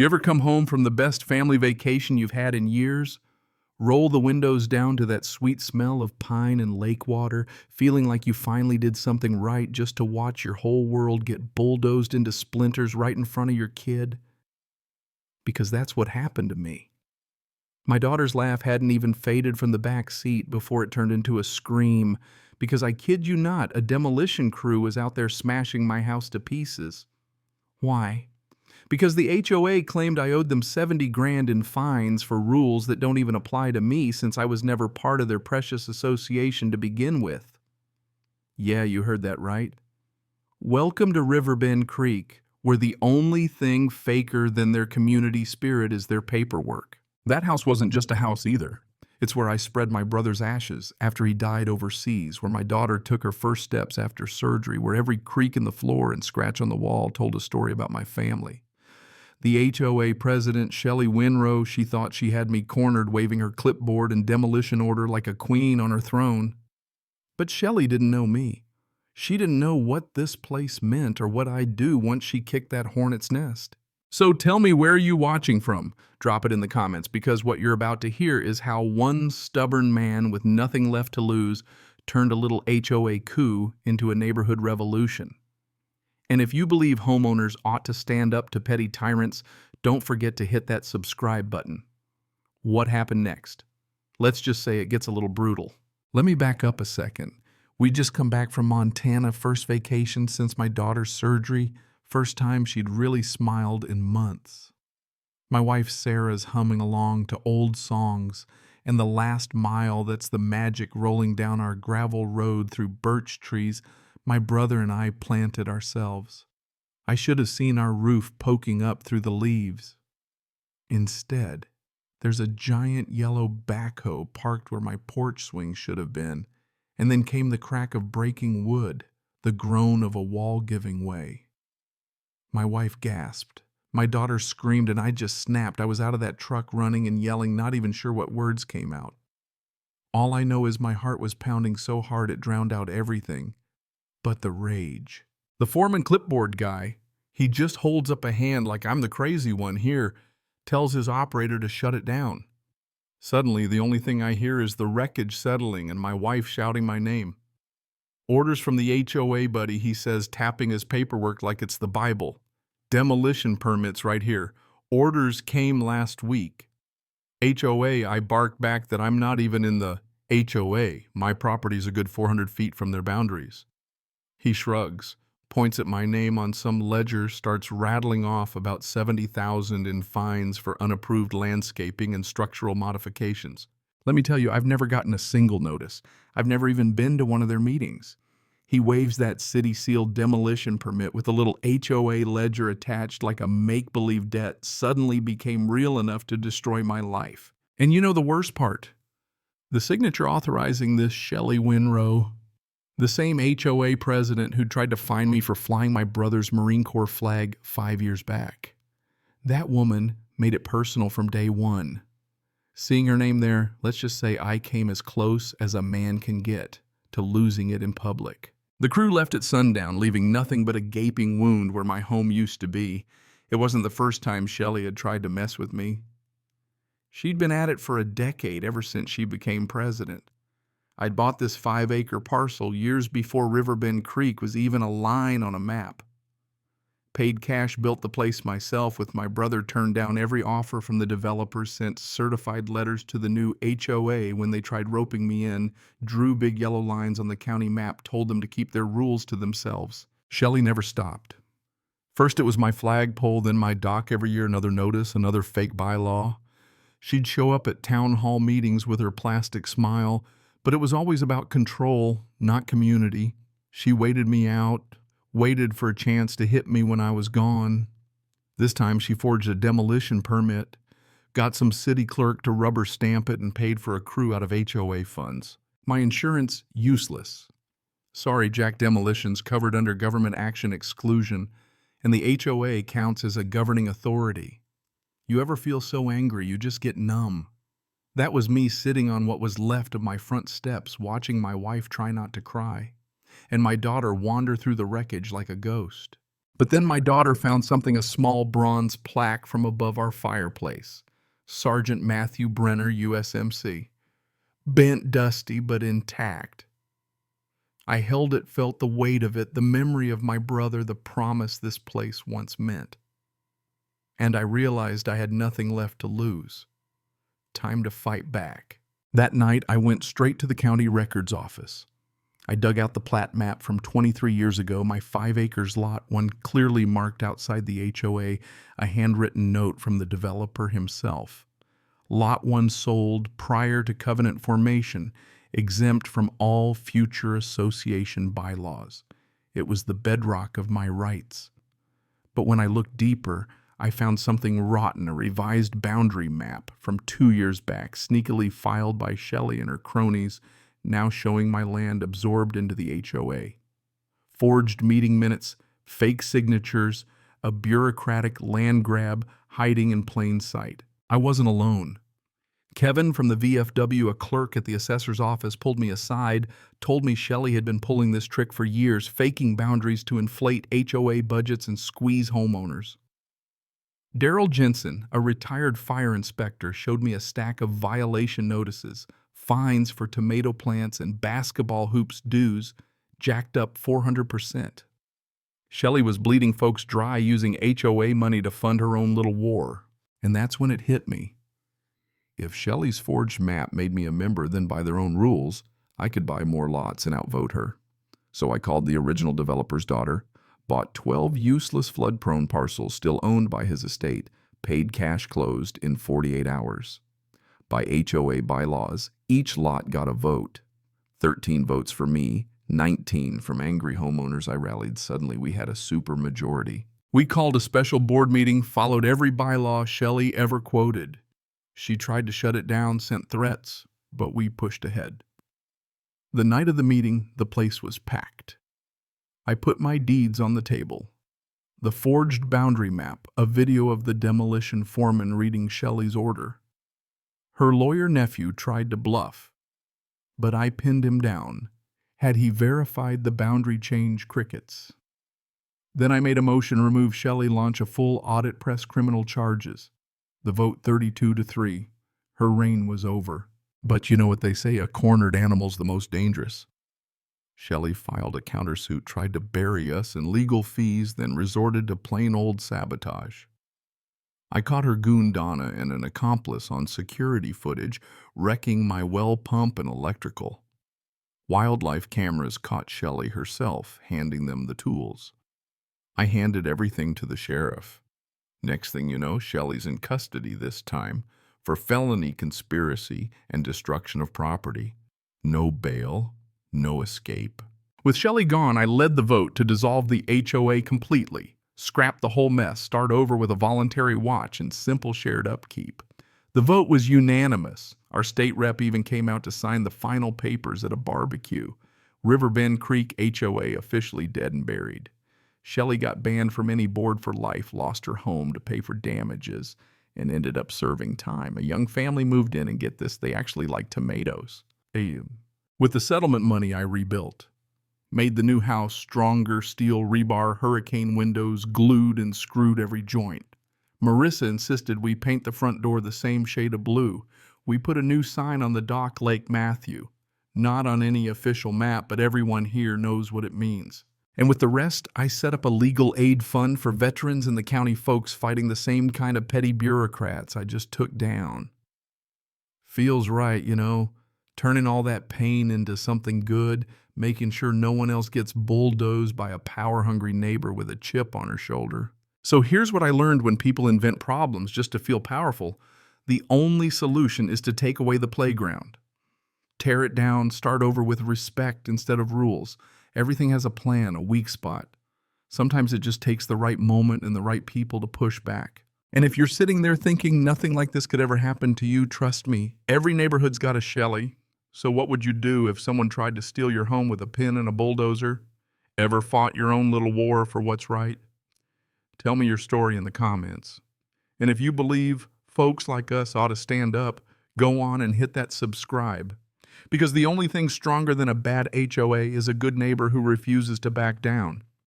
You ever come home from the best family vacation you've had in years? Roll the windows down to that sweet smell of pine and lake water, feeling like you finally did something right just to watch your whole world get bulldozed into splinters right in front of your kid? Because that's what happened to me. My daughter's laugh hadn't even faded from the back seat before it turned into a scream, because I kid you not, a demolition crew was out there smashing my house to pieces. Why? Because the HOA claimed I owed them 70 grand in fines for rules that don't even apply to me since I was never part of their precious association to begin with. Yeah, you heard that right. Welcome to Riverbend Creek, where the only thing faker than their community spirit is their paperwork. That house wasn't just a house either. It's where I spread my brother's ashes after he died overseas, where my daughter took her first steps after surgery, where every creak in the floor and scratch on the wall told a story about my family. The HOA president, Shelley Winrow, she thought she had me cornered, waving her clipboard and demolition order like a queen on her throne. But Shelley didn't know me. She didn't know what this place meant or what I'd do once she kicked that hornet's nest. So tell me, where are you watching from? Drop it in the comments, because what you're about to hear is how one stubborn man with nothing left to lose turned a little HOA coup into a neighborhood revolution. And if you believe homeowners ought to stand up to petty tyrants, don't forget to hit that subscribe button. What happened next? Let's just say it gets a little brutal. Let me back up a second. We just come back from Montana, first vacation since my daughter's surgery, first time she'd really smiled in months. My wife Sarah's humming along to old songs, and the last mile that's the magic rolling down our gravel road through birch trees my brother and I planted ourselves. I should have seen our roof poking up through the leaves. Instead, there's a giant yellow backhoe parked where my porch swing should have been, and then came the crack of breaking wood, the groan of a wall giving way. My wife gasped. My daughter screamed, and I just snapped. I was out of that truck running and yelling, not even sure what words came out. All I know is my heart was pounding so hard it drowned out everything. But the rage. The foreman clipboard guy, he just holds up a hand like I'm the crazy one here, tells his operator to shut it down. Suddenly, the only thing I hear is the wreckage settling and my wife shouting my name. Orders from the HOA buddy, he says, tapping his paperwork like it's the Bible. Demolition permits right here. Orders came last week. HOA, I bark back that I'm not even in the HOA. My property's a good 400 feet from their boundaries. He shrugs, points at my name on some ledger, starts rattling off about $70,000 in fines for unapproved landscaping and structural modifications. Let me tell you, I've never gotten a single notice. I've never even been to one of their meetings. He waves that city-sealed demolition permit with a little HOA ledger attached like a make-believe debt suddenly became real enough to destroy my life. And you know the worst part? The signature authorizing this Shelley Winrow, the same HOA president who tried to fine me for flying my brother's Marine Corps flag 5 years back. That woman made it personal from day one. Seeing her name there, let's just say I came as close as a man can get to losing it in public. The crew left at sundown, leaving nothing but a gaping wound where my home used to be. It wasn't the first time Shelley had tried to mess with me. She'd been at it for a decade, ever since she became president. I'd bought this 5-acre parcel years before Riverbend Creek was even a line on a map. Paid cash, built the place myself, with my brother turned down every offer from the developers, sent certified letters to the new HOA when they tried roping me in, drew big yellow lines on the county map, told them to keep their rules to themselves. Shelley never stopped. First it was my flagpole, then my dock every year, another notice, another fake bylaw. She'd show up at town hall meetings with her plastic smile, but it was always about control, not community. She waited me out, waited for a chance to hit me when I was gone. This time she forged a demolition permit, got some city clerk to rubber stamp it, and paid for a crew out of HOA funds. My insurance, useless. Sorry, Jack, demolition's covered under government action exclusion, and the HOA counts as a governing authority. You ever feel so angry you just get numb? That was me sitting on what was left of my front steps, watching my wife try not to cry, and my daughter wander through the wreckage like a ghost. But then my daughter found something, a small bronze plaque from above our fireplace. Sergeant Matthew Brenner, USMC. Bent, dusty, but intact. I held it, felt the weight of it, the memory of my brother, the promise this place once meant. And I realized I had nothing left to lose. Time to fight back. That night, I went straight to the county records office. I dug out the plat map from 23 years ago, my 5 acres lot, one clearly marked outside the HOA, a handwritten note from the developer himself. Lot 1 sold prior to covenant formation, exempt from all future association bylaws. It was the bedrock of my rights. But when I looked deeper, I found something rotten, a revised boundary map from 2 years back, sneakily filed by Shelley and her cronies, now showing my land absorbed into the HOA. Forged meeting minutes, fake signatures, a bureaucratic land grab hiding in plain sight. I wasn't alone. Kevin from the VFW, a clerk at the assessor's office, pulled me aside, told me Shelley had been pulling this trick for years, faking boundaries to inflate HOA budgets and squeeze homeowners. Daryl Jensen, a retired fire inspector, showed me a stack of violation notices, fines for tomato plants and basketball hoops dues, jacked up 400%. Shelley was bleeding folks dry using HOA money to fund her own little war. And that's when it hit me. If Shelley's forged map made me a member, then by their own rules, I could buy more lots and outvote her. So I called the original developer's daughter, bought 12 useless flood-prone parcels still owned by his estate, paid cash closed in 48 hours. By HOA bylaws, each lot got a vote. 13 votes for me, 19 from angry homeowners I rallied. Suddenly we had a super majority. We called a special board meeting, followed every bylaw Shelley ever quoted. She tried to shut it down, sent threats, but we pushed ahead. The night of the meeting, the place was packed. I put my deeds on the table. The forged boundary map, a video of the demolition foreman reading Shelley's order. Her lawyer nephew tried to bluff, but I pinned him down. Had he verified the boundary change, crickets. Then I made a motion, remove Shelley, launch a full audit, press criminal charges. The vote 32-3. Her reign was over. But you know what they say, a cornered animal's the most dangerous. Shelley filed a countersuit, tried to bury us in legal fees, then resorted to plain old sabotage. I caught her goon Donna and an accomplice on security footage wrecking my well pump and electrical. Wildlife cameras caught Shelley herself, handing them the tools. I handed everything to the sheriff. Next thing you know, Shelley's in custody this time for felony conspiracy and destruction of property. No bail, no escape. With Shelley gone, I led the vote to dissolve the HOA completely, scrap the whole mess, start over with a voluntary watch and simple shared upkeep. The vote was unanimous. Our state rep even came out to sign the final papers at a barbecue. Riverbend Creek HOA officially dead and buried. Shelley got banned from any board for life, lost her home to pay for damages, and ended up serving time. A young family moved in, and get this, they actually liked tomatoes. With the settlement money, I rebuilt. Made the new house stronger, steel rebar, hurricane windows, glued and screwed every joint. Marissa insisted we paint the front door the same shade of blue. We put a new sign on the dock, Lake Matthew. Not on any official map, but everyone here knows what it means. And with the rest, I set up a legal aid fund for veterans and the county folks fighting the same kind of petty bureaucrats I just took down. Feels right, you know, turning all that pain into something good, making sure no one else gets bulldozed by a power-hungry neighbor with a chip on her shoulder. So here's what I learned: when people invent problems just to feel powerful, the only solution is to take away the playground. Tear it down, start over with respect instead of rules. Everything has a plan, a weak spot. Sometimes it just takes the right moment and the right people to push back. And if you're sitting there thinking nothing like this could ever happen to you, trust me, every neighborhood's got a Shelley. So what would you do if someone tried to steal your home with a pin and a bulldozer? Ever fought your own little war for what's right? Tell me your story in the comments. And if you believe folks like us ought to stand up, go on and hit that subscribe. Because the only thing stronger than a bad HOA is a good neighbor who refuses to back down.